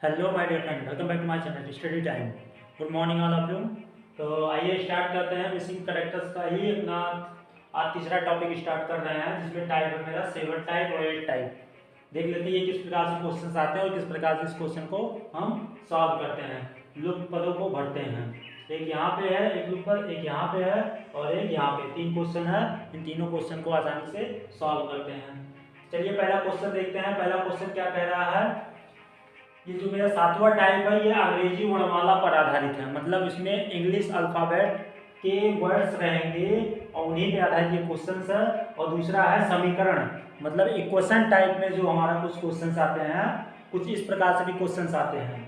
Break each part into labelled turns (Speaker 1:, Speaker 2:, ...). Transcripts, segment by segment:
Speaker 1: Hello my dear friend, welcome back to my channel study time. Good morning all of you. तो आइए start करते हैं missing characters का ही अपना आज तीसरा टॉपिक स्टार्ट कर रहे हैं, जिसमें टाइप है मेरा 7 टाइप और 8 टाइप। देख लेते हैं ये किस प्रकार से क्वेश्चन आते हैं और किस प्रकार से इस क्वेश्चन को हम सॉल्व करते हैं, लुप्त पदों को भरते हैं। एक यहाँ पे है, एक लुप्त पद, एक यहाँ पे है और एक यहाँ पे, 3 क्वेश्चन है। इन तीनों क्वेश्चन को आसानी से सॉल्व करते हैं। चलिए पहला क्वेश्चन देखते हैं। पहला क्वेश्चन क्या कह रहा है, ये जो मेरा 7वां टाइप है ये अंग्रेजी वर्णमाला पर आधारित है, मतलब इसमें इंग्लिश अल्फ़ाबेट के वर्ड्स रहेंगे और उन्हीं पे आधारित ये क्वेश्चन है। और दूसरा है समीकरण, मतलब इक्वेशन टाइप में जो हमारा कुछ क्वेश्चन आते हैं, कुछ इस प्रकार से भी क्वेश्चन आते हैं।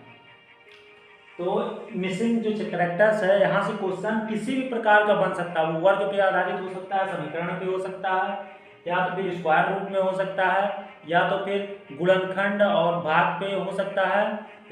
Speaker 1: तो मिसिंग जो करेक्टर्स है, यहाँ से क्वेश्चन किसी भी प्रकार का बन सकता है। वो वर्ग पे आधारित हो सकता है, समीकरण पे हो सकता है, या तो फिर स्क्वायर रूट में हो सकता है, या तो फिर गुणनखंड और भाग पे हो सकता है,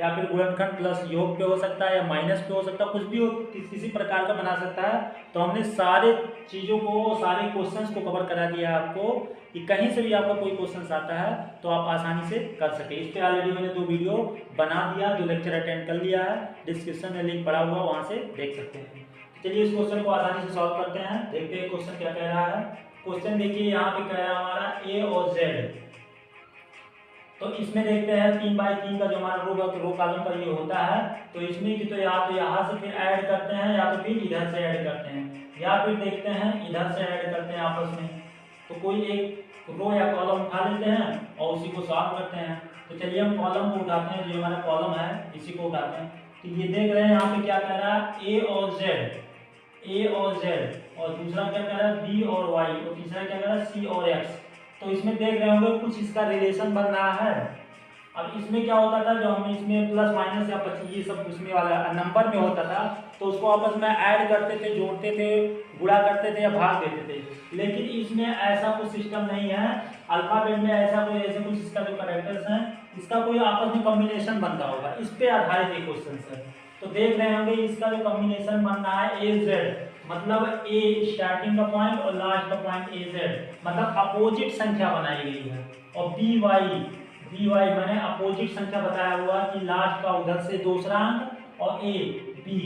Speaker 1: या फिर गुणनखंड प्लस योग पे हो सकता है, या माइनस पे हो सकता है, कुछ भी हो, किसी प्रकार का बना सकता है। तो हमने सारे चीज़ों को, सारे क्वेश्चंस को कवर करा दिया है आपको, कि कहीं से भी आपका कोई क्वेश्चन आता है तो आप आसानी से कर सके। इस पर ऑलरेडी मैंने 2 वीडियो बना दिया, जो लेक्चर अटेंड कर लिया है, डिस्क्रिप्शन में लिंक पड़ा हुआ, वहाँ से देख सकते हैं। चलिए इस क्वेश्चन को आसानी से सॉल्व करते हैं। देखते हैं क्वेश्चन क्या कह रहा है। क्वेश्चन देखिए यहाँ पे कह रहा है हमारा ए और जेड। तो इसमें देखते हैं 3x3 का जो हमारा रो कॉलम का ये होता है। तो इसमें कि तो यहाँ से फिर ऐड करते हैं, या तो फिर इधर से ऐड करते हैं, या फिर देखते हैं इधर से ऐड करते हैं आपस में। तो कोई एक रो या कॉलम उठा लेते हैं और उसी को सॉल्व करते हैं। तो चलिए हम कॉलम को उठाते हैं, जो हमारा कॉलम है इसी को उठाते हैं। तो ये देख रहे हैं यहाँ पे क्या कह रहा है, ए और जेड, ए और जेड, और दूसरा क्या कह रहा है बी और वाई, और तीसरा क्या कह रहा है सी और एक्स। तो इसमें देख रहे होंगे कुछ इसका रिलेशन बन रहा है। अब इसमें क्या होता था, जो हम इसमें प्लस माइनस या 25 ये सब उसमें वाला नंबर में होता था, तो उसको आपस में ऐड करते थे, जोड़ते थे, गुणा करते थे या भाग देते थे। लेकिन इसमें ऐसा कुछ सिस्टम नहीं है। अल्फाबेट में ऐसा कोई ऐसे कुछ इसका जो कैरेक्टर्स हैं, इसका कोई आपस में कॉम्बिनेशन बनता होगा, इस पे आधारित ये क्वेश्चन है। तो देख रहे होंगे इसका जो कॉम्बिनेशन बन रहा है ए जेड, मतलब ए स्टार्टिंग का पॉइंट और लास्ट का पॉइंट ए जेड, मतलब अपोजिट संख्या बनाई गई है। और बी वाई मैंने अपोजिट संख्या बताया हुआ कि लास्ट का उधर से दूसरा अंक, और ए बी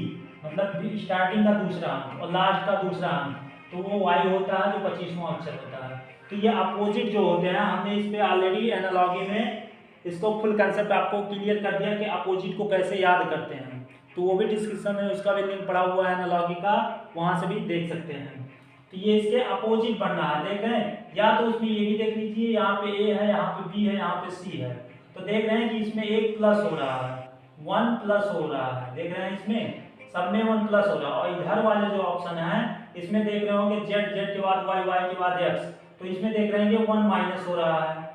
Speaker 1: मतलब स्टार्टिंग का दूसरा अंक और लास्ट का दूसरा अंक, तो वो वाई होता है जो 25वां अक्षर होता है। तो ये अपोजिट जो होते हैं, हमने इस पे ऑलरेडी एनालॉजी में इसको फुल कंसेप्ट आपको क्लियर कर दिया कि अपोजिट को कैसे याद करते हैं। तो वो भी डिस्क्रिप्शन में उसका भी लिंक पड़ा हुआ है एनालॉजी का, वहाँ से भी देख सकते हैं। तो ये इसके अपोजिट बन रहा है, देख रहे हैं। या तो उसमें ये भी देख लीजिए, यहाँ पे ए है, यहाँ पे बी है, यहाँ पे सी है। तो देख रहे हैं कि इसमें एक प्लस हो रहा है, 1 प्लस हो रहा है, देख रहे हैं इसमें सब में 1 प्लस हो रहा है। और इधर वाले जो ऑप्शन है, इसमें देख रहे होंगे जेड के बाद वाई के बाद एक्स, तो इसमें देख रहे हैं 1 माइनस हो रहा है।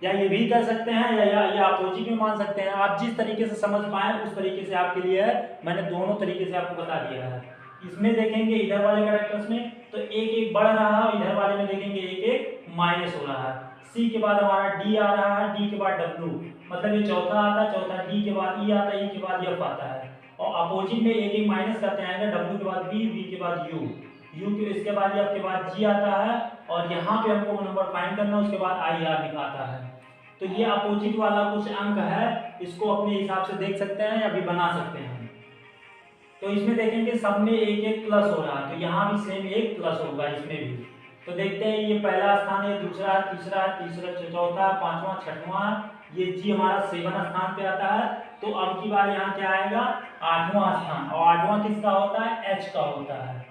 Speaker 1: या ये भी कर सकते हैं, या अपोजिट भी मान सकते हैं। आप जिस तरीके से समझ पाए उस तरीके से आपके लिए है, मैंने दोनों तरीके से आपको बता दिया है। इसमें देखेंगे इधर वाले कैरेक्टर्स में तो एक एक बढ़ रहा है, और इधर वाले में देखेंगे एक एक माइनस हो रहा है। सी के बाद हमारा डी आ रहा है, डी के बाद डब्ल्यू, मतलब ये चौथा आता है, चौथा डी के बाद ई आता है, ई के बाद एफ आता है। और अपोजिट में एक एक माइनस करते आएंगे, डब्ल्यू के बाद बी, बी के बाद यू, यू के इसके बाद एफ के बाद जी आता है, और यहाँ पे हमको नंबर फाइंड करना है, उसके बाद आई आर निकालता है। तो ये अपोजिट वाला कुछ अंक है, इसको अपने हिसाब से देख सकते हैं या भी बना सकते हैं। तो इसमें देखेंगे सब में एक एक प्लस हो रहा है, तो यहाँ भी सेम एक प्लस होगा इसमें भी। तो देखते हैं ये पहला स्थान है, दूसरा, तीसरा, चौथा, पांचवा, छठवां, ये जी हमारा 7वां स्थान पे आता है। तो अब की बार यहाँ क्या आएगा, 8वां स्थान, और 8वां किसका होता है, एच का होता है।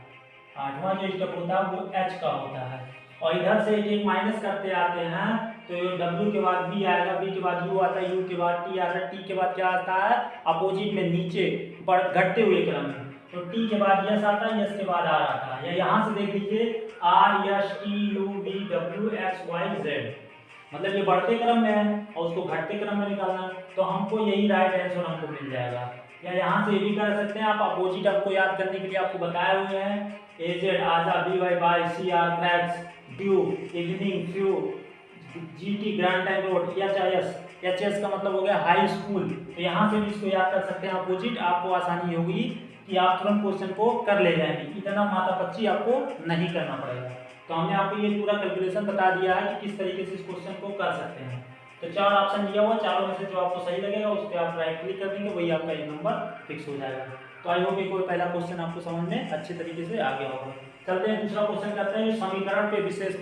Speaker 1: 8वां जो स्टेप होता है वो एच का होता है। और इधर से एक एक माइनस करते आते हैं, तो W के बाद B आएगा, B के बाद U आता है, U के बाद T आता है, T के बाद क्या आता है अपोजिट में नीचे घटते हुए क्रम में। तो T के बाद यस आता है, यस के बाद R आता है। या यहाँ से देख लीजिए R S T U V W X Y Z, मतलब ये बढ़ते क्रम में है और उसको घटते क्रम में निकालना, तो हमको यही राइट आंसर हमको मिल जाएगा। या यहाँ से ये भी कर सकते हैं आप, अपोजिट आपको याद करने के लिए आपको बताए हुए हैं, ए जेड आजा, B Y by, C R cracks, due evening, few, GT grand time road, H S का मतलब हो गया हाई स्कूल। तो यहाँ से भी इसको याद कर सकते हैं अपोजिट, आपको आसानी होगी कि आप तुरंत क्वेश्चन को कर ले जाएंगे, इतना माथापच्ची आपको नहीं करना पड़ेगा। तो हमने आपको ये पूरा कैलकुलेशन बता दिया है कि किस तरीके से इस क्वेश्चन को कर सकते हैं। तो 4 ऑप्शन दिया हुआ, चारों में से जो आपको सही लगेगा उस पर आप राइट क्लिक कर देंगे, वही आपका ये नंबर फिक्स हो जाएगा। तो आई होप ये कोई पहला क्वेश्चन आपको समझ में अच्छे तरीके से आ गया होगा। चलते हैं दूसरा क्वेश्चन करते हैं, जो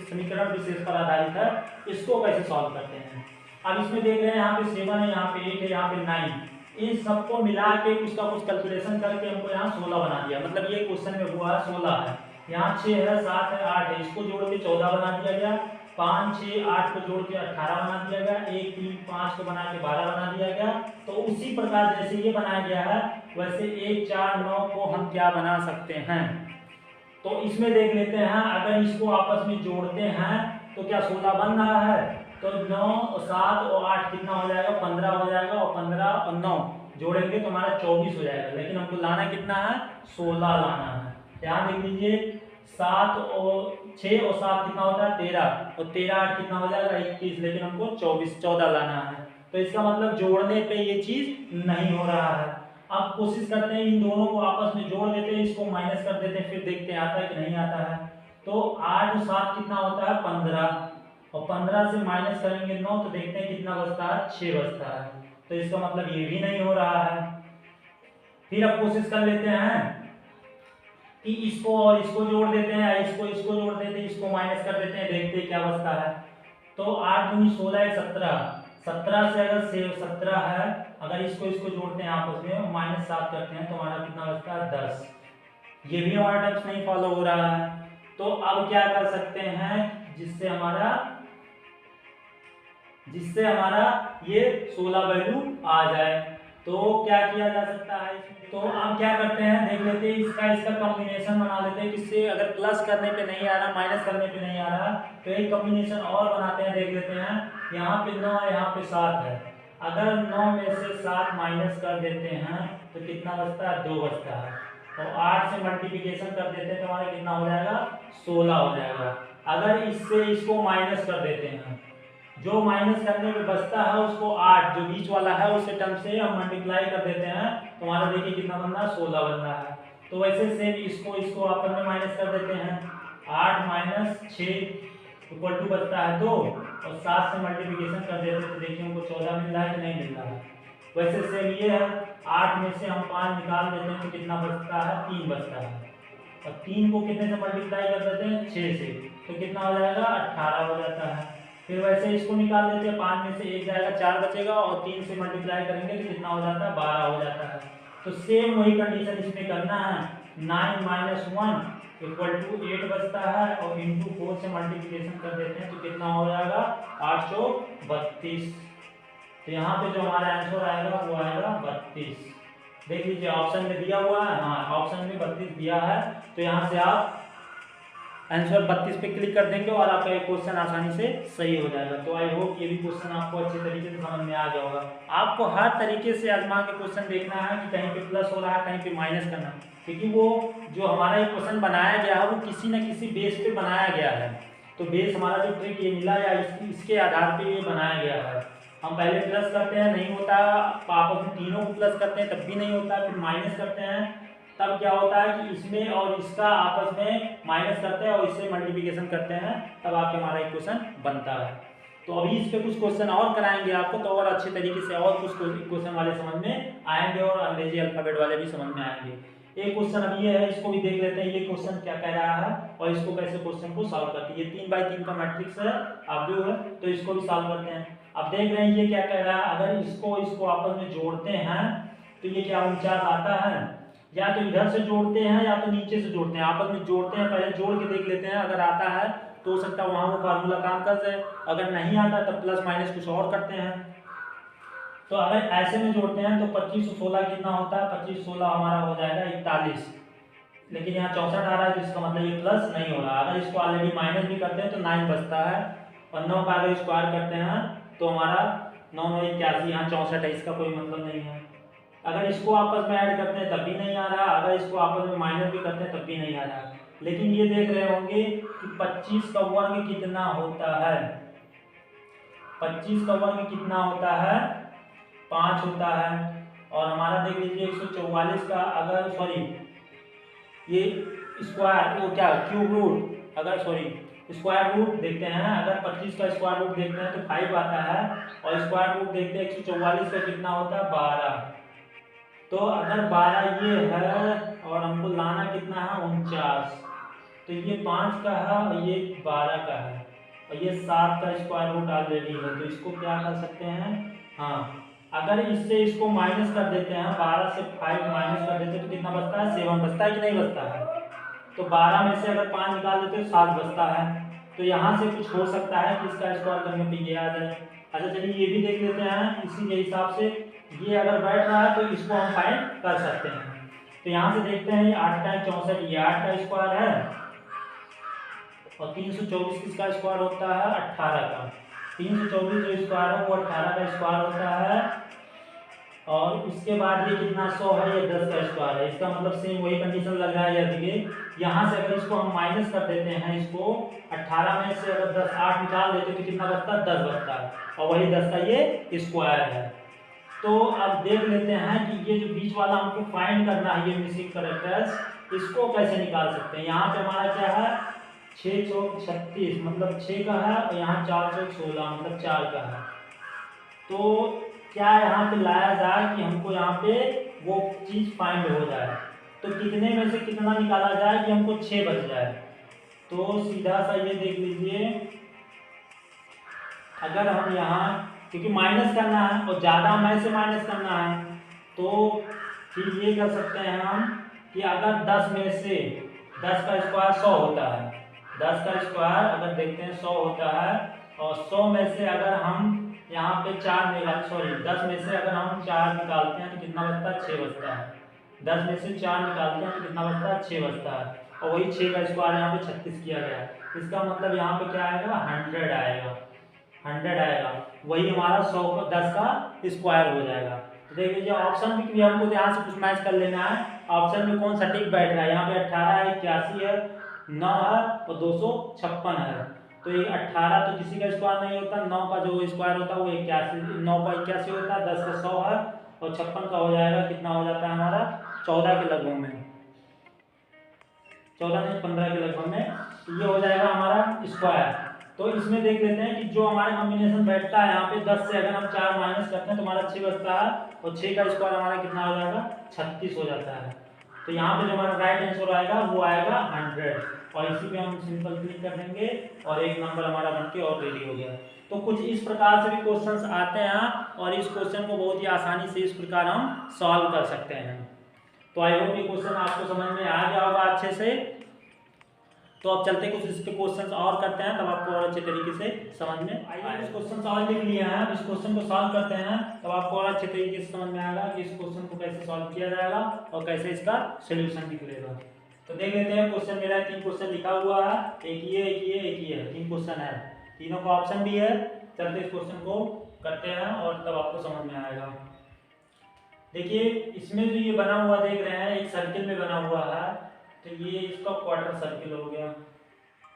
Speaker 1: समीकरण विशेष पर आधारित है, इसको कैसे सॉल्व करते हैं। अब इसमें देख रहे हैं यहाँ पे 7 है, यहाँ पे 8 है, यहाँ पे 9, इन सबको मिला के उसका कुछ कैलकुलेशन करके हमको यहाँ 16 बना दिया। मतलब ये क्वेश्चन में हुआ है 16 है, यहाँ 6 है, 7 है, 8 है, इसको जोड़ के 14 बना दिया गया। 5 6 8 को जोड़ के 18 बना दिया गया। 1 3 5 को बना के 12 बना दिया गया। तो उसी प्रकार जैसे ये बनाया गया है वैसे 1 4 9 को हम क्या बना सकते हैं। तो इसमें देख लेते हैं, अगर इसको आपस में जोड़ते हैं तो क्या 16 बन रहा है। तो 9 7 और 8 कितना हो जाएगा, 15 हो जाएगा, और 15 और 9 जोड़ेंगे तो हमारा 24 हो जाएगा। लेकिन हमको लाना कितना है, 16 लाना है। ध्यान देख लीजिए, 7 और 6 और 7 कितना होता है, 13, और 13 8 कितना हो जाएगा, 21, लेकिन हमको 14 लाना है। तो इसका मतलब जोड़ने पे ये चीज नहीं हो रहा है। अब कोशिश करते हैं इन दोनों को आपस में जोड़ देते हैं, इसको माइनस कर देते हैं, फिर देखते हैं आता है कि नहीं आता है। तो 8 और 7 कितना होता है, 15, और 15 से माइनस करेंगे 9 तो देखते हैं कितना बचता है, 6 बचता है। तो इसका मतलब ये भी नहीं हो रहा है। फिर अब कोशिश कर लेते हैं कि इसको और इसको जोड़ देते हैं, इसको जोड़ देते हैं, इसको माइनस कर देते हैं, देखते हैं क्या बचता है। तो 8 दूनी 16 17, 17 से अगर 17 है, अगर इसको जोड़ते हैं आपस में माइनस 7 करते हैं तो हमारा कितना बचता है, 10। ये भी हमारा टिप्स नहीं फॉलो हो रहा है। तो अब क्या कर सकते हैं जिससे हमारा ये 16 वैल्यू आ जाए। तो क्या किया जा सकता है, तो हम क्या करते हैं देख लेते हैं, इसका कॉम्बिनेशन बना लेते हैं। किससे, अगर प्लस करने पे नहीं आ रहा, माइनस करने पे नहीं आ रहा, तो एक कॉम्बिनेशन और बनाते हैं, देख लेते हैं। यहाँ पे 9 है, यहाँ पे 7 है, अगर 9 में से 7 माइनस कर देते हैं तो कितना बचता है, 2 बचता है। और 8 से मल्टीप्लिकेशन कर देते हैं तो हमारा कितना हो जाएगा, 16 हो जाएगा। अगर इससे इसको माइनस कर देते हैं, जो माइनस करने में बचता है उसको 8 जो बीच वाला है उसे टर्म से हम मल्टीप्लाई कर देते हैं तो हमारा देखिए कितना बन रहा है, 16 बन रहा है। तो वैसे सेम इसको आपस में माइनस कर देते हैं, 8 माइनस 6 इक्वल टू बचता है 2, और 7 से मल्टीप्लिकेशन कर देते हैं तो देखिए हमको 14 मिल रहा है कि नहीं मिल रहा है। वैसे सेम ये है, 8 में से हम 5 निकाल देते हैं तो कितना बचता है, 3 बचता है, और 3 को कितने से मल्टीप्लाई कर देते हैं, 6 से, तो कितना हो जाएगा, 18 हो जाता है। फिर वैसे इसको निकाल देते हैं, 5 में से 1 जाएगा, 4 बचेगा, और 3 से मल्टीप्लाई करेंगे तो कितना हो जाता है, 12 हो जाता है। तो सेम वही कंडीशन इसमें करना है, 9 माइनस 1 इक्वल टू 8 बचता है, और इंटू 4 से मल्टीप्लिकेशन कर देते हैं तो कितना हो जाएगा, 832। तो यहाँ पे जो हमारा आंसर आएगा वो आएगा 32। देख लीजिए ऑप्शन में दिया हुआ है, हाँ ऑप्शन में 32 दिया है। तो यहाँ से आप आंसर 32 पे क्लिक कर देंगे और आपका एक क्वेश्चन आसानी से सही हो जाएगा। तो आई होप ये भी क्वेश्चन आपको अच्छे तरीके से समझ में आ गया होगा। आपको हर तरीके से आजमा के क्वेश्चन देखना है कि कहीं पे प्लस हो रहा है, कहीं पे माइनस करना है, क्योंकि वो जो हमारा ये क्वेश्चन बनाया गया है वो किसी न किसी बेस पे बनाया गया है। तो बेस हमारा जो ट्रिक ये मिला या इसके आधार पर ये बनाया गया है। हम पहले प्लस करते हैं, नहीं होता, आपस में तीनों को प्लस करते हैं तब भी नहीं होता, फिर माइनस करते हैं तब क्या होता है कि इसमें और इसका आपस में माइनस करते हैं और इससे मल्टीप्लिकेशन करते हैं, तब आपके हमारा एक क्वेश्चन बनता है। तो अभी इस पे कुछ क्वेश्चन और कराएंगे आपको, तो और अच्छे तरीके से और कुछ क्वेश्चन वाले समझ में आएंगे और अंग्रेजी अल्फाबेट वाले भी समझ में आएंगे। एक क्वेश्चन अभी ये है, इसको भी देख लेते हैं, ये क्वेश्चन क्या कह रहा है और इसको कैसे क्वेश्चन को सॉल्व करते हैं। ये 3 बाई 3 का मैट्रिक्स है, आब्यू है, तो इसको भी सॉल्व करते हैं। अब देख रहे हैं ये क्या कह रहा है, अगर इसको आपस में जोड़ते हैं तो ये क्या 49 आता है, या तो इधर से जोड़ते हैं या तो नीचे से जोड़ते हैं, आपस में जोड़ते हैं, पहले जोड़ के देख लेते हैं, अगर आता है तो हो सकता है वहाँ वो फार्मूला काम कर जाए, अगर नहीं आता तो प्लस माइनस कुछ और करते हैं। तो अगर ऐसे में जोड़ते हैं तो 25 और 16 कितना होता है, 25 16 हमारा हो जाएगा 41, लेकिन यहाँ 64 आ रहा है तो इसका मतलब ये प्लस नहीं हो रहा। अगर इसको ऑलरेडी माइनस भी करते हैं तो 9 बचता है, और 9 का अगर स्क्वायर करते हैं तो हमारा 9 9 81, यहाँ 64 है, इसका कोई मतलब नहीं है। अगर इसको आपस में ऐड करते हैं तब भी नहीं आ रहा, अगर इसको आपस में माइनस भी करते हैं तब भी नहीं आ रहा। लेकिन ये देख रहे होंगे कि 25 का वर्ग कितना होता है, 25 का वर्ग कितना होता है, 5 होता है। और हमारा देख लीजिए 144 का अगर ये स्क्वायर वो क्या क्यूब रूट, अगर स्क्वायर रूट देखते हैं, अगर 25 का स्क्वायर रूट देखते हैं तो 5 आता है, और स्क्वायर रूट देखते हैं 144 का कितना होता है 12। तो अगर 12 ये है और हमको लाना कितना है 49, तो ये 5 का है और ये 12 का है और ये 7 का स्क्वायर रूट ऑलरेडी है, तो इसको क्या कर सकते हैं, हाँ अगर इससे इसको माइनस कर देते हैं, 12 से 5 माइनस कर देते हैं तो कितना बचता है 7 बचता है कि नहीं बचता है। तो 12 में से अगर 5 निकाल देते तो 7 बचता है। तो यहाँ से कुछ हो सकता है कि इसका स्क्वायर करने पे ये आ जाए। अच्छा चलिए ये भी देख लेते हैं इसी के हिसाब से, ये अगर बैठ रहा है तो इसको हम फाइंड कर सकते हैं। तो यहाँ से देखते हैं 8 का 64, ये 8 का स्क्वायर है और 324 किसका स्क्वायर होता है 18 का। 324 जो स्क्वायर है वो 18 का स्क्वायर होता है, और उसके बाद ये कितना 100 है, ये 10 का स्क्वायर है। इसका मतलब सेम वही कंडीशन लग रहा है। या देखिए यहाँ से अगर इसको हम माइनस कर देते हैं, इसको 18 में से अगर 10 8 निकाल देते तो कितना बचता है 10 बचता है, और वही 10 का ये स्क्वायर है। तो अब देख लेते हैं कि ये जो बीच वाला हमको फाइंड करना है, ये मिसिंग कैरेक्टर्स, इसको कैसे निकाल सकते हैं। यहाँ पे हमारा क्या है 6 चौक 36 मतलब 6 का है, और यहाँ 4 चौक 16 मतलब 4 का है। तो क्या यहाँ पे लाया जाए कि हमको यहाँ पे वो चीज फाइंड हो जाए, तो कितने में से कितना निकाला जाए कि हमको 6 बच जाए। तो सीधा सा ये देख लीजिए, अगर हम यहाँ क्योंकि माइनस करना है और ज़्यादा में से माइनस करना है, तो फिर ये कर सकते हैं हम कि अगर 10 में से 10 का स्क्वायर 100 होता है, 10 का स्क्वायर अगर देखते हैं 100 होता है, और 100 में से अगर हम यहाँ पे 4 निकाल 10 में से अगर हम 4 निकालते हैं तो कितना बचता है 6 बचता है। 10 में से 4 निकालते हैं तो कितना बचता है 6 बचता है, और वही 6 का स्क्वायर यहाँ पे 36 किया गया है। इसका मतलब यहाँ पे क्या आएगा 100 आएगा, 100 आएगा, वही हमारा 100 का 10 का स्क्वायर हो जाएगा। तो देख लीजिए ऑप्शन में भी हमको ध्यान से कुछ मैच कर लेना है, ऑप्शन में कौन सा टिक बैठ रहा है। यहाँ पे 18 है, 81 है, 9 है और 256 है। तो ये 18 तो किसी का स्क्वायर नहीं होता, 9 का जो स्क्वायर होता है वो 81, 9 का 81 होता है, 10 का 100 है, और 56 का हो जाएगा कितना हो जाता है हमारा 14 के लगभग में, 14 नहीं 15 के लगभग में, ये हो जाएगा हमारा स्क्वायर। तो इसमें देख लेते हैं कि जो हमारा कॉम्बिनेशन बैठता है यहाँ पे 10 से अगर हम 4 माइनस करते हैं तो हमारा 6 बचता है, और 6 का स्क्वायर हमारा कितना हो जाएगा 36 हो जाता है। तो यहाँ पे जो हमारा राइट आंसर आएगा वो आएगा 100, और इसी पे हम सिंपल क्लिक कर देंगे और एक नंबर हमारा बनके और रेडी हो गया। तो कुछ इस प्रकार से भी क्वेश्चंस आते हैं, और इस क्वेश्चन को बहुत ही आसानी से इस प्रकार हम सॉल्व कर सकते हैं। तो आई होप ये क्वेश्चन आपको समझ में आ गया होगा अच्छे से। तो अब चलते कुछ इस पे क्वेश्चंस और करते हैं, तब आपको और अच्छे तरीके से समझ में आएगा। कुछ क्वेश्चन सॉल्व लिख लिए हैं, इस क्वेश्चन को सॉल्व करते हैं, तब आपको और अच्छे तरीके से समझ में आएगा कि इस क्वेश्चन को कैसे सॉल्व किया जाएगा और कैसे इसका सोल्यूशन निकलेगा। तो देख लेते हैं क्वेश्चन मेरा 3 क्वेश्चन लिखा हुआ है, एक ये एक ये एक ये 3 क्वेश्चन है, तीनों का ऑप्शन भी है। चलते इस क्वेश्चन को करते हैं और तब आपको समझ में आएगा। देखिए इसमें जो ये बना हुआ देख रहे हैं, एक सर्किल में बना हुआ है, तो ये इसका क्वार्टर सर्किल हो गया,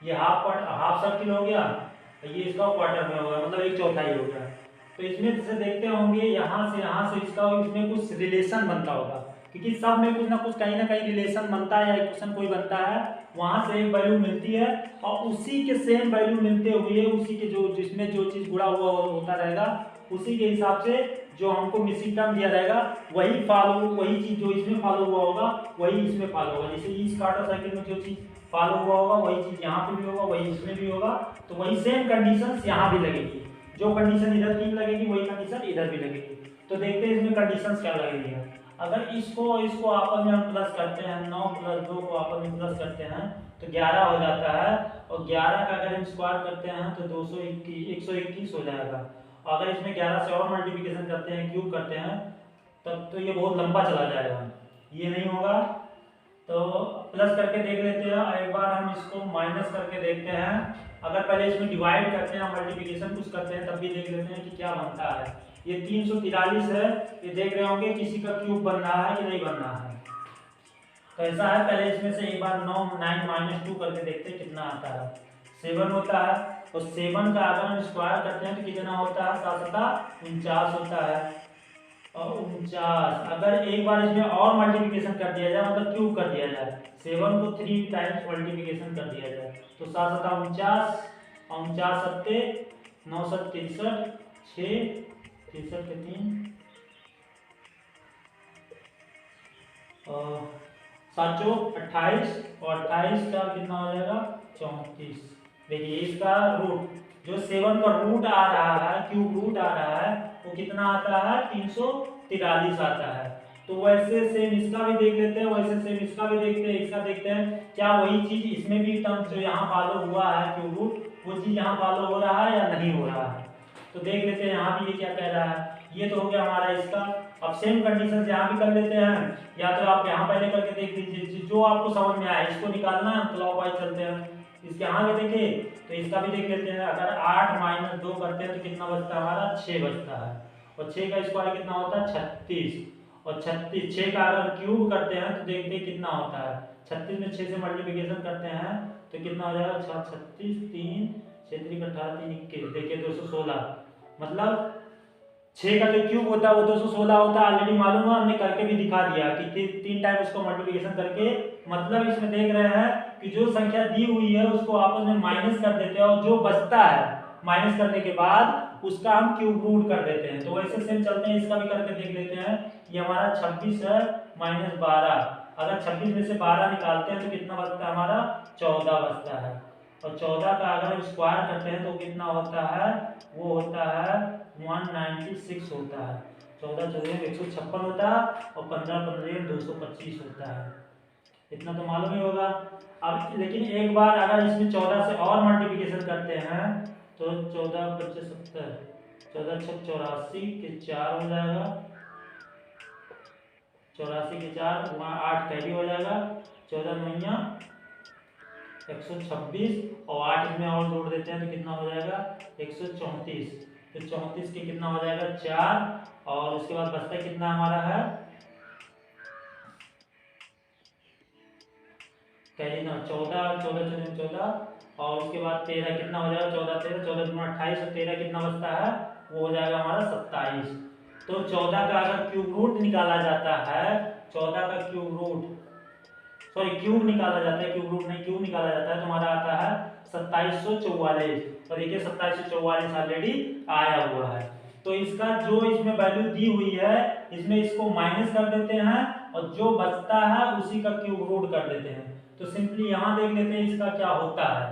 Speaker 1: ये हाफ सर्किल हो गया, ये इसका क्वार्टर में हो गया, मतलब एक चौथाई हो गया। तो इसमें जैसे देखते होंगे यहाँ से इसका इसमें कुछ रिलेशन बनता होगा, क्योंकि सब में कुछ ना कुछ कहीं ना कहीं रिलेशन बनता है या इक्वेशन कोई बनता है, वहाँ से एक वैल्यू मिलती है, और उसी के सेम वैल्यू मिलते हुए उसी के जो जिसमें जो चीज़ जुड़ा हुआ होता रहेगा उसी के हिसाब से जो हमको मिसिंग टर्म दिया जाएगा वही चीज़ जो इसमें फॉलो हुआ होगा वही इसमें फॉलो होगा। जैसे इस क्वार्टर सर्किल में जो चीज़ फॉलो हुआ होगा वही चीज़ यहाँ पे भी होगा, वही इसमें भी होगा, तो वही सेम कंडीशन यहाँ भी लगेगी। जो कंडीशन इधर की लगेगी वही कंडीशन इधर भी लगेगी। तो देखते हैं इसमें कंडीशंस क्या लगेगी है। अगर इसको आपस में हम प्लस करते हैं, 9 + 2 को आपस में प्लस करते हैं तो 11 हो जाता है, और 11 का अगर हम स्क्वायर करते हैं तो 121 हो जाएगा। अगर इसमें 11 से और मल्टीप्लिकेशन करते हैं, क्यूब करते हैं, तब तो ये बहुत लंबा चला जाएगा, ये नहीं होगा। तो प्लस करके देख लेते हैं, एक बार हम इसको माइनस करके देखते हैं। अगर पहले इसमें डिवाइड करते हैं, मल्टीप्लिकेशन कुछ करते हैं, तब भी देख लेते हैं कि क्या बनता है। ये 343 है, ये देख रहे होंगे किसी का क्यूब बन रहा है कि नहीं बन रहा है। तो ऐसा है, पहले इसमें से एक बार 9 - 2 करके देखते हैं कितना आता है। 7 होता है, और 7 का अगर हम स्क्वायर करते हैं तो कितना होता है, 7 × 7 = 49 होता है, और 49। अगर एक बार इसमें और मल्टीप्लिकेशन कर दिया जाए, मतलब क्यूब कर दिया जाए, 7 को 3 टाइम्स मल्टीप्लिकेशन कर दिया जाए, तो 7 7 49, 49 सत्ते 9 7 63, 6 63 के 3 और 7 चौक 28 और 28 का कितना हो जाएगा 34। देखिए इसका रूट जो 7 का रूट आ रहा है, क्यूब रूट आ रहा है, वो कितना आता है 343 आता है। तो वैसे सेम इसका भी देख लेते हैं, वैसे सेम इसका भी देखते हैं, इसका देखते हैं क्या वही चीज इसमें भी टर्म जो यहाँ फॉलो हुआ है क्यूब रूट, वो चीज यहाँ फॉलो हो रहा है या नहीं हो रहा है। तो देख लेते हैं यहाँ भी ये क्या कह रहा है। ये तो हो गया हमारा इसका। अब सेम कंडीशन यहाँ भी कर लेते हैं, या तो आप यहाँ पहले करके देख लीजिए, जो आपको समझ में आए इसको निकालना है, हम क्लॉकवाइज चलते हैं। इसके यहाँ भी देखे तो इसका भी देख लेते हैं। अगर 8 - 2 करते हैं तो कितना बचता है हमारा 6 बचता है, और 6 का स्क्वायर कितना होता है 36, और 36 6 का अगर क्यूब करते हैं तो देखते हैं कितना होता है। 36 में 6 से मल्टीप्लिकेशन करते हैं तो कितना हो जाएगा 6 36 3 6 3 18 3 21, देखिए 216। मतलब 6 का जो क्यूब होता है वो 216 होता है, ऑलरेडी मालूम है, हमने करके भी दिखा दिया कि 3 टाइम उसको मल्टीप्लिकेशन करके। मतलब इसमें देख रहे हैं कि जो संख्या दी हुई है उसको आपस में माइनस कर देते हैं, और जो बचता है माइनस करने के बाद उसका हम क्यूब रूट कर देते हैं। तो वैसे सेम चलते हैं, इसका भी करके देख लेते हैं। ये हमारा 26 है -12, अगर 26 में से 12 निकालते हैं तो कितना बचता है हमारा 14 बचता है, और 14 का अगर स्क्वायर करते हैं तो कितना होता है, वो होता है 196 होता है। 14 14 156 होता है, और 15 15 225 होता है। इतना तो मालूम ही होगा। अब लेकिन एक बार अगर इसमें 14 से और मल्टीप्लिकेशन करते हैं तो 14 25 70, 14 6 84 के 4 हो जाएगा, 84 के 4 वहाँ 8 कैरी हो जाएगा, 14 9 126, और 8 इसमें और जोड़ देते हैं तो कितना हो जाएगा 134। तो 34 के कितना हो जाएगा 4, और उसके बाद बचता कितना हमारा है कैरी ना 14 14 14, और उसके बाद 13 कितना हो जाएगा 14 13 14 दूना 28, और 13 कितना बचता है वो हो जाएगा हमारा 27। तो 14 का अगर क्यूब रूट निकाला जाता है, 14 का क्यूब रूट सॉरी क्यूब निकाला जाता है, क्यूब रूट नहीं क्यूब निकाला जाता है, तो हमारा आता है 2744। और देखिए 2744 ऑलरेडी आया हुआ है। तो इसका जो इसमें वैल्यू दी हुई है, इसमें इसको माइनस कर देते हैं, और जो बचता है उसी का क्यूब रूट कर देते हैं। तो सिंपली यहाँ देख लेते हैं इसका क्या होता है।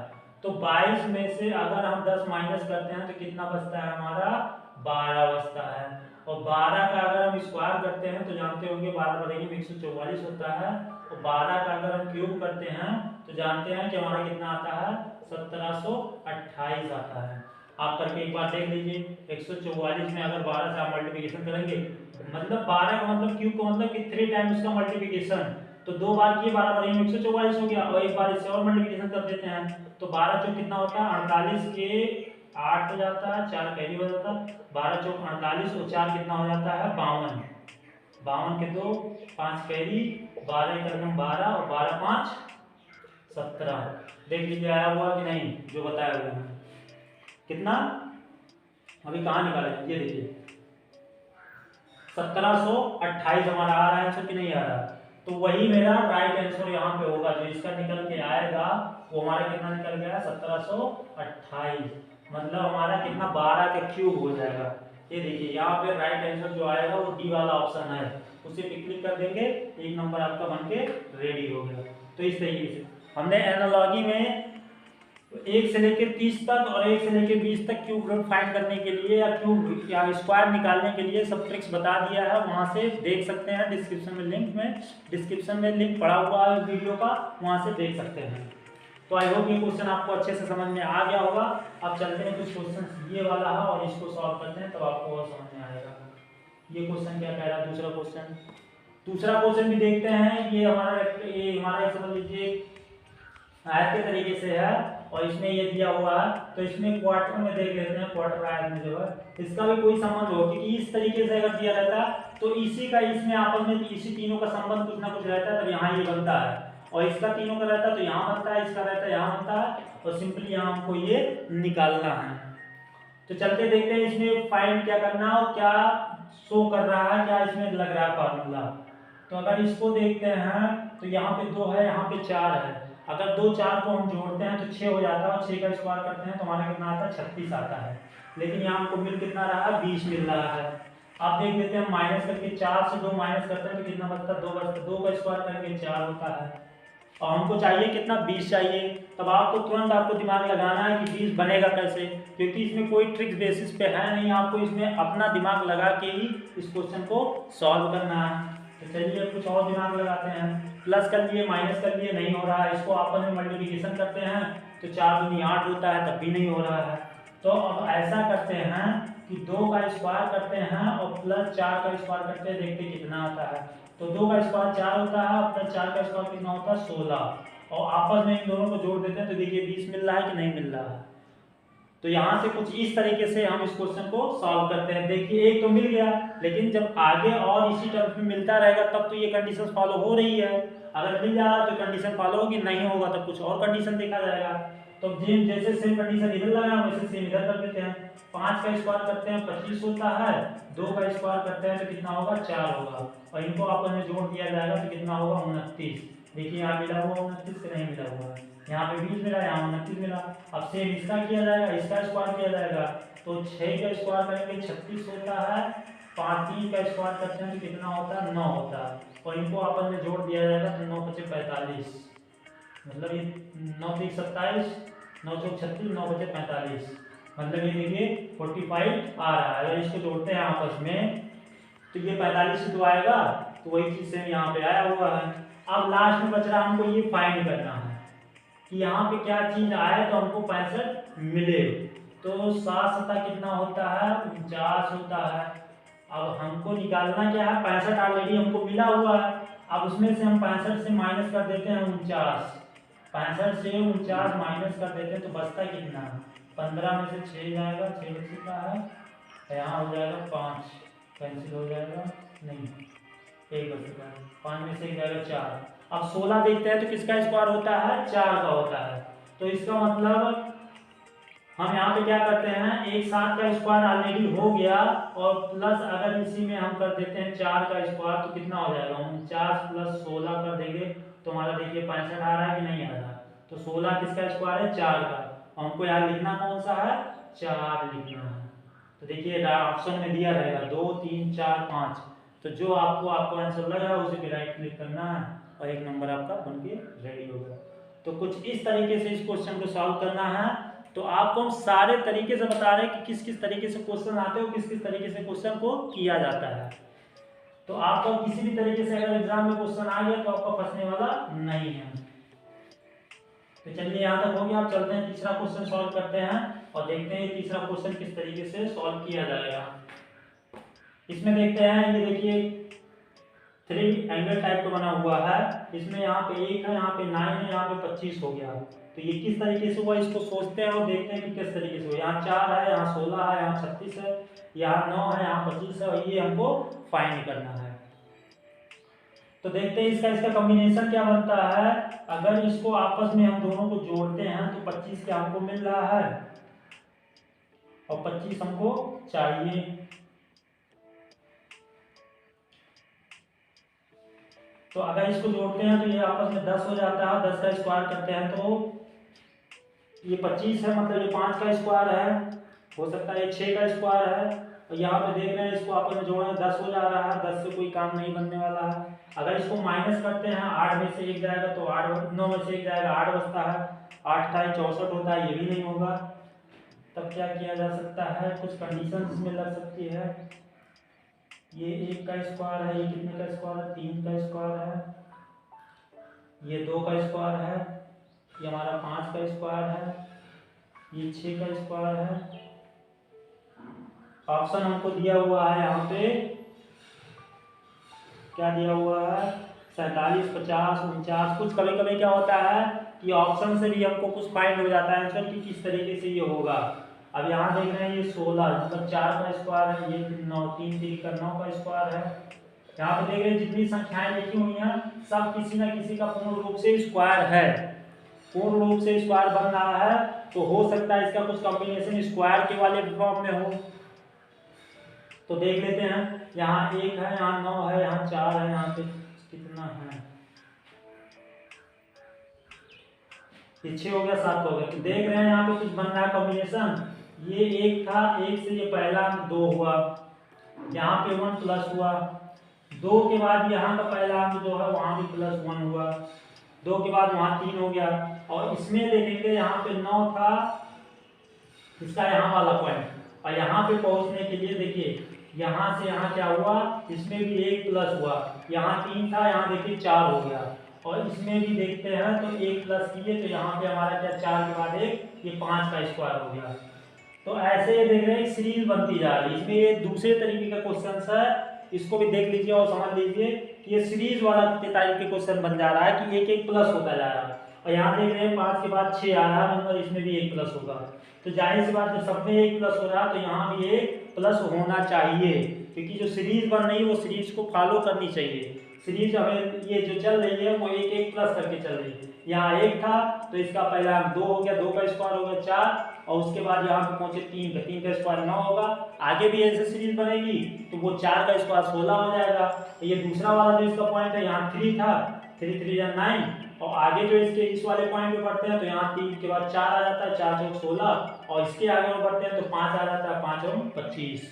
Speaker 1: तो 22 में से अगर हम 10 माइनस करते हैं तो कितना बचता है हमारा 12 बचता है, और 12 का अगर हम स्क्वायर करते हैं तो जानते होंगे 12 बनेगी 144 होता है, और 12 का अगर हम क्यूब करते हैं तो जानते हैं कि हमारा कितना आता है 1728 आता है। आप करके एक बार देख लीजिए। 144 में अगर 12 से आप मल्टीप्लिकेशन करेंगे, मतलब 12 का मतलब क्यूब का मतलब कि 3 टाइम उसका मल्टीप्लिकेशन, तो 2 बार किए 12 बार 144 हो गया, और एक बार इससे और मल्टीप्लिकेशन कर देते हैं तो 12 चौक कितना होता है 48 के 8 हो जाता है, 4 कैरी हो जाता है, 12 चौक 48 और 4 कितना हो जाता है 52, 52 के 2 5 कैरी, 12 का 12 और 12 5 17। देख लीजिए आया हुआ कि नहीं जो बताया हुआ है कितना। अभी कहाँ निकाला, ये देखिए 1728 हमारा आ रहा है आंसर कि नहीं आ रहा। तो वही मेरा राइट आंसर यहाँ पे होगा, जो इसका निकल के आएगा वो हमारा कितना निकल गया 1728, मतलब हमारा कितना 12 का क्यूब हो जाएगा। ये देखिए यहाँ पे राइट आंसर जो आएगा वो डी वाला ऑप्शन है, उसे पे क्लिक कर देंगे, एक नंबर आपका बनके रेडी हो गया। तो इस तरीके से हमने एनालॉजी में 1 से लेकर 30 तक और 1 से लेकर 20 तक क्यूब रूट फाइंड करने के लिए या क्यूब या स्क्वायर निकालने के लिए सब ट्रिक्स बता दिया है, वहां से देख सकते हैं। डिस्क्रिप्शन में लिंक पड़ा हुआ है वीडियो का, वहां से देख सकते हैं। तो आई होप ये क्वेश्चन आपको अच्छे से समझ में आ गया होगा। अब चलते हैं कुछ क्वेश्चन ये वाला है और इसको सॉल्व करते हैं, तब आपको और समझ में आएगा। ये क्वेश्चन क्या कह रहा है, दूसरा क्वेश्चन भी देखते हैं। ये हमारा समझ लीजिए आयत के तरीके से है, और इसमें ये दिया हुआ है, तो इसमें क्वार्टर में देख लेते हैं। क्वार्टर आयत में जो है इसका भी कोई संबंध हो, क्योंकि इस तरीके से अगर दिया रहता तो इसी का इसमें आपस में इसी तीनों का संबंध कुछ ना कुछ रहता है, तब यहाँ ये बनता है, और इसका तीनों का रहता तो यहाँ बनता है, इसका रहता यहाँ बनता है, और सिंपली यहाँ हमको ये निकालना है। तो चलते देखते हैं इसमें फाइंड क्या करना और क्या शो कर रहा है, क्या इसमें लग रहा है फार्मूला। तो अगर इसको देखते हैं तो यहाँ पे 2 है, यहाँ पे 4 है। अगर 2 4 को हम जोड़ते हैं तो 6 हो जाता है, और 6 का स्क्वायर करते हैं तो हमारा कितना आता है, 36 आता है। लेकिन यहाँ हमको मिल कितना रहा है, 20 मिल रहा है। आप देख लेते हैं, माइनस करके 4 से 2 माइनस करते हैं तो कितना बचता है, 2 बचता है। 2 का स्क्वायर करके 4 होता है, और हमको चाहिए कितना, 20 चाहिए। तब आपको तुरंत आपको दिमाग लगाना है कि 20 बनेगा कैसे, क्योंकि इसमें कोई ट्रिक्स बेसिस पे है नहीं, आपको इसमें अपना दिमाग लगा के ही इस क्वेश्चन को सॉल्व करना है। तो चलिए कुछ और दिमाग लगाते हैं। प्लस कर लिए, माइनस कर लिए, नहीं हो रहा है। इसको आपस में मल्टीप्लिकेशन करते हैं तो 4 दूनी 8 होता है, तब भी नहीं हो रहा है। तो अब ऐसा करते हैं कि 2 का स्क्वायर करते हैं और प्लस 4 का स्क्वायर करते हैं, देखते कितना आता है। तो 2 का स्क्वायर 4 होता है, प्लस 4 का स्क्वायर कितना होता है, 16। और आपस में इन दोनों को जोड़ देते हैं तो देखिए 20 मिल रहा है कि नहीं मिल रहा है। तो यहाँ से कुछ इस तरीके से हम इस क्वेश्चन को सॉल्व करते हैं। देखिए एक तो मिल गया, लेकिन जब आगे और इसी टर्म्स में मिलता रहेगा तब तो ये कंडीशन फॉलो हो रही है। अगर मिल जा रहा है तो कंडीशन फॉलो होगी, नहीं होगा तो कुछ और कंडीशन देखा जाएगा। तो जैसे सेम कंडीशन इधर लगा वैसे सेम इधर कर देते हैं। 5 का स्क्वायर करते हैं 25 होता है, 2 का स्क्वायर करते हैं तो कितना होगा, 4 होगा, और इनको आपस में जोड़ दिया जाएगा तो कितना होगा, 29। देखिए यहाँ मिला हुआ 29 से नहीं मिला हुआ है, यहाँ पे 20 मिला, यहाँ 29 मिला। अब सेम इसका किया जाएगा, इसका स्क्वायर किया जाएगा तो 6 का स्क्वायर करेंगे 36 होता है, 5 3 का स्क्वायर करते हैं तो कितना होता है, 9 होता है, और इनको आपस में जोड़ दिया जाएगा तो 9 बचे 45, मतलब ये 9 3 27, 9 चौक 36, 9 बचे 45, मतलब ये देखिए 45 आ रहा है। अगर इसको जोड़ते हैं आपस में तो ये 45 से तो आएगा, तो वही चीज से यहाँ पे आया हुआ है। अब लास्ट में बच रहा हमको ये फाइंड करना है कि यहाँ पे क्या चीज आए तो हमको 65 मिले। तो 7 सता कितना होता है, 49 होता है। अब हमको निकालना क्या है, 65 ऑलरेडी हमको मिला हुआ है। अब उसमें से हम 65 से माइनस कर देते हैं 49, 65 से 49 माइनस कर देते हैं तो बचता कितना, 15 में से 6 जाएगा, 6 बचता है, यहाँ हो जाएगा 5, कैंसिल हो जाएगा, नहीं 1 बचता है, 5 में से 1 जाएगा 4। अब 16 देखते हैं तो किसका स्क्वायर होता है, 4 का होता है। तो इसका मतलब हम यहाँ पे क्या करते हैं, एक 7 का स्क्वायर ऑलरेडी हो गया, और प्लस अगर इसी में हम कर देते हैं 4 का स्क्वायर तो कितना हो जाएगा, 49 प्लस 16 कर देंगे तो हमारा देखिए 65 आ रहा है कि नहीं आ रहा। तो 16 किसका स्क्वायर है, 4 का, और हमको यहाँ लिखना कौन सा है, 4 लिखना है। तो देखिए ऑप्शन में दिया रहेगा 2 3 4 5, तो जो आपको आंसर लग रहा है उसे पे राइट क्लिक करना है और 1 नंबर आपका बनके रेडी हो गया। तो कुछ इस तरीके से इस क्वेश्चन को सॉल्व करना है। तो आपको हम सारे तरीके से बता रहे हैं कि किस किस तरीके से क्वेश्चन आते हैं, किस किस तरीके से क्वेश्चन को किया जाता है। तो आपका किसी भी तरीके से अगर एग्जाम में क्वेश्चन आ गया तो आपका फंसने वाला नहीं है। तो चलिए यहाँ तक हो गया, आप चलते हैं तीसरा क्वेश्चन सॉल्व करते हैं और देखते हैं तीसरा क्वेश्चन किस तरीके से सॉल्व किया जाएगा। इसमें देखते हैं, ये देखिए 3 एंगल टाइप का बना हुआ है। इसमें यहाँ पे 1 है, यहाँ पे 9 है, यहाँ पे 25 हो गया। तो ये किस तरीके से हुआ, इसको सोचते हैं और देखते हैं कि किस तरीके से हुआ। यहाँ 4 है, यहाँ 16 है, यहाँ 36 है, यहाँ 9 है, यहाँ 25 है, और ये हमको फाइंड करना है। तो देखते हैं इसका कॉम्बिनेशन क्या बनता है। अगर इसको आपस में हम दोनों को जोड़ते हैं तो 25 क्या हमको मिल रहा है और 25 हमको चाहिए। तो अगर इसको जोड़ते हैं तो ये आपस में 10 हो जाता है, 10 का स्क्वायर करते हैं तो ये 25 है, मतलब ये 5 का स्क्वायर है, हो सकता है ये 6 का स्क्वायर है, और यहाँ पे देख रहे हैं इसको आपस में जोड़ें 10 हो जा रहा है, 10 से कोई काम नहीं बनने वाला है। अगर इसको माइनस करते हैं 8 में से 1 जाएगा तो 8, 9 में से 1 जाएगा 8 बचता है, 8 का 64 होता है, ये भी नहीं होगा। तब क्या किया जा सकता है, कुछ कंडीशन इसमें लग सकती है। ये 1 का स्क्वायर है, ये कितने का स्क्वायर है, 3 का स्क्वायर है, ये 2 का स्क्वायर है, ये हमारा 5 का स्क्वायर है, ये 6 का स्क्वायर है। ऑप्शन हमको दिया हुआ है यहाँ पे, क्या दिया हुआ है, 47, 50, 49। कुछ कभी कभी क्या होता है कि ऑप्शन से भी हमको कुछ फाइंड हो जाता है आंसर कि किस तरीके से ये होगा। अब यहाँ देख रहे हैं ये 16, मतलब 4 का स्क्वायर है, ये 9, 3 3 का 9 का स्क्वायर है। यहाँ पे देख रहे हैं जितनी संख्याएं लिखी हुई हैं सब किसी न किसी का पूर्ण रूप से स्क्वायर है, पूर्ण रूप से स्क्वायर बन रहा है। तो हो सकता है इसका कुछ कॉम्बिनेशन स्क्वायर के वाले फॉर्म में हो। तो देख लेते हैं यहाँ 1 है, यहाँ 9 है, यहाँ 4 है, यहाँ पे कितना है, ये 6 हो गया, 7 हो गया। तो देख रहे हैं यहाँ पे कुछ बन रहा है कॉम्बिनेशन। ये 1 था, 1 से ये पहला अंक 2 हुआ, यहाँ पे 1 प्लस हुआ, 2 के बाद यहाँ का पहला अंक जो है वहाँ भी प्लस 1 हुआ, 2 के बाद वहाँ 3 हो गया। और इसमें देखेंगे यहाँ पे 9 था, इसका यहाँ वाला पॉइंट, और यहाँ पे पहुँचने के लिए देखिए यहाँ से यहाँ क्या हुआ, इसमें भी 1 प्लस हुआ, यहाँ 3 था, यहाँ देखिए 4 हो गया। और इसमें भी देखते हैं तो 1 प्लस किए तो यहाँ पे हमारा क्या 4 के बाद 1, ये 5 का स्क्वायर हो गया। तो ऐसे ये देख रहे हैं सीरीज बनती जा रही है। इसमें ये दूसरे तरीके का क्वेश्चन है, इसको भी देख लीजिए और समझ लीजिए कि ये सीरीज वाला टाइप के क्वेश्चन बन जा रहा है कि एक एक प्लस होता जा रहा है। और यहाँ देख रहे हैं 5 के बाद 6 आ रहा है, मतलब इसमें भी 1 प्लस होगा। तो जाहिर सी बात है सब में 1 प्लस हो रहा है तो यहाँ भी 1 प्लस होना चाहिए, क्योंकि जो सीरीज बन रही है वो सीरीज को फॉलो करनी चाहिए। सीरीज हमें ये जो चल रही है वो 1 1 प्लस करके चल रही है। यहाँ 1 था तो इसका पहला 2 हो गया, 2 का स्क्वायर हो गया 4, और उसके बाद यहाँ पे पहुंचे 3 का स्क्वायर 9 होगा। आगे भी ऐसे सीरीज बनेगी तो वो 4 का स्क्वायर 16 हो जाएगा। तो ये दूसरा वाला जो इसका पॉइंट है, यहाँ 3 था, 3 3 या 9, और आगे जो इसके इस वाले पॉइंट पे बढ़ते हैं तो यहाँ 3 के बाद 4 आ जाता है, 4 चौक 16, और इसके आगे में बढ़ते हैं तो 5 आ जाता है, 5 और 25।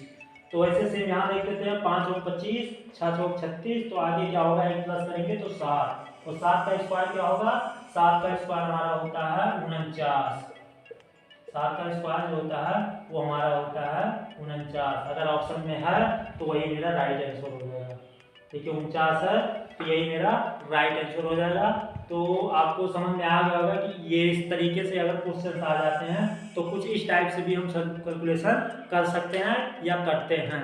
Speaker 1: तो ऐसे सेम यहाँ देख लेते हैं, 5 और 25, 6 चौक 36, तो आगे क्या होगा 1 प्लस करेंगे तो 7, और 7 का स्क्वायर क्या होगा, 7 का स्क्वायर हमारा होता है 49, 7 का स्क्वायर जो होता है वो हमारा होता है 49। अगर ऑप्शन में है तो वही मेरा राइट आंसर हो जाएगा। देखिए 49 है तो यही मेरा राइट आंसर हो जाएगा। तो आपको समझ में आ गया होगा कि ये इस तरीके से अगर क्वेश्चन आ जाते हैं तो कुछ इस टाइप से भी हम कैलकुलेशन कर सकते हैं या करते हैं,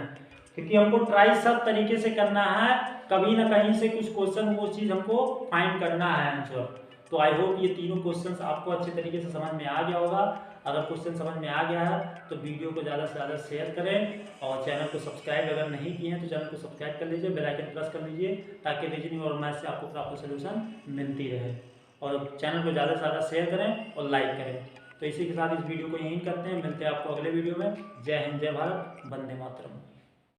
Speaker 1: क्योंकि हमको ट्राई सब तरीके से करना है, कभी ना कहीं से कुछ क्वेश्चन वो चीज़ हमको फाइंड करना है आंसर। तो आई होप ये तीनों क्वेश्चंस आपको अच्छे तरीके से समझ में आ गया होगा। अगर क्वेश्चन समझ में आ गया है तो वीडियो को ज़्यादा से ज़्यादा शेयर करें, और चैनल को सब्सक्राइब अगर नहीं किए हैं तो चैनल को सब्सक्राइब कर लीजिए, बेल आइकन प्रेस कर लीजिए, ताकि रीजनिंग और मैथ से आपको प्रॉपर सोल्यूशन मिलती रहे। और चैनल को ज़्यादा से ज़्यादा शेयर करें और लाइक करें। तो इसी के साथ इस वीडियो को यहीं करते हैं, मिलते हैं आपको अगले वीडियो में। जय हिंद, जय भारत, वंदे मातरम।